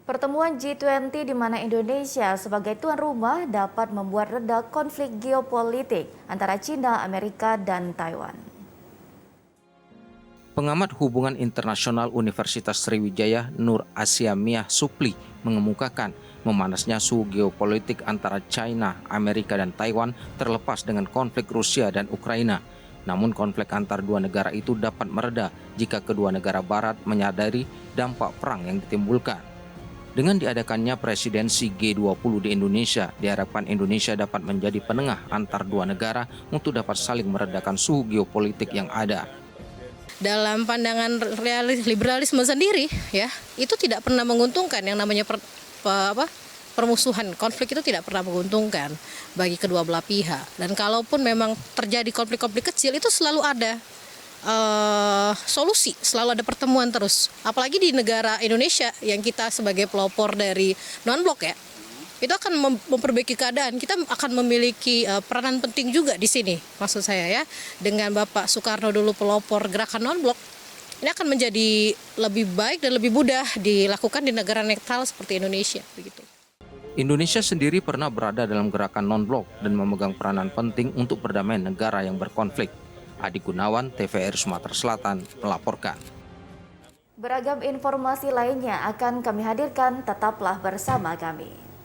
Pertemuan G20 di mana Indonesia sebagai tuan rumah dapat membuat reda konflik geopolitik antara China, Amerika, dan Taiwan. Pengamat hubungan internasional Universitas Sriwijaya Nur Asyamiah Supli mengemukakan memanasnya suhu geopolitik antara China, Amerika, dan Taiwan terlepas dengan konflik Rusia dan Ukraina. Namun konflik antar dua negara itu dapat mereda jika kedua negara barat menyadari dampak perang yang ditimbulkan. Dengan diadakannya presidensi G20 di Indonesia, diharapkan Indonesia dapat menjadi penengah antar dua negara untuk dapat saling meredakan suhu geopolitik yang ada. Dalam pandangan liberalisme sendiri, ya, itu tidak pernah menguntungkan yang namanya permusuhan, konflik itu tidak pernah menguntungkan bagi kedua belah pihak. Dan kalaupun memang terjadi konflik-konflik kecil, itu selalu ada solusi, selalu ada pertemuan terus. Apalagi di negara Indonesia yang kita sebagai pelopor dari non-blok, ya, itu akan memperbaiki keadaan. Kita akan memiliki peranan penting juga di sini, maksud saya, ya, dengan Bapak Soekarno dulu pelopor gerakan non-blok. Ini akan menjadi lebih baik dan lebih mudah dilakukan di negara netral seperti Indonesia, begitu. Indonesia sendiri pernah berada dalam gerakan non-blok dan memegang peranan penting untuk perdamaian negara yang berkonflik. Adi Gunawan, TVRI Sumatera Selatan, melaporkan. Beragam informasi lainnya akan kami hadirkan, tetaplah bersama kami.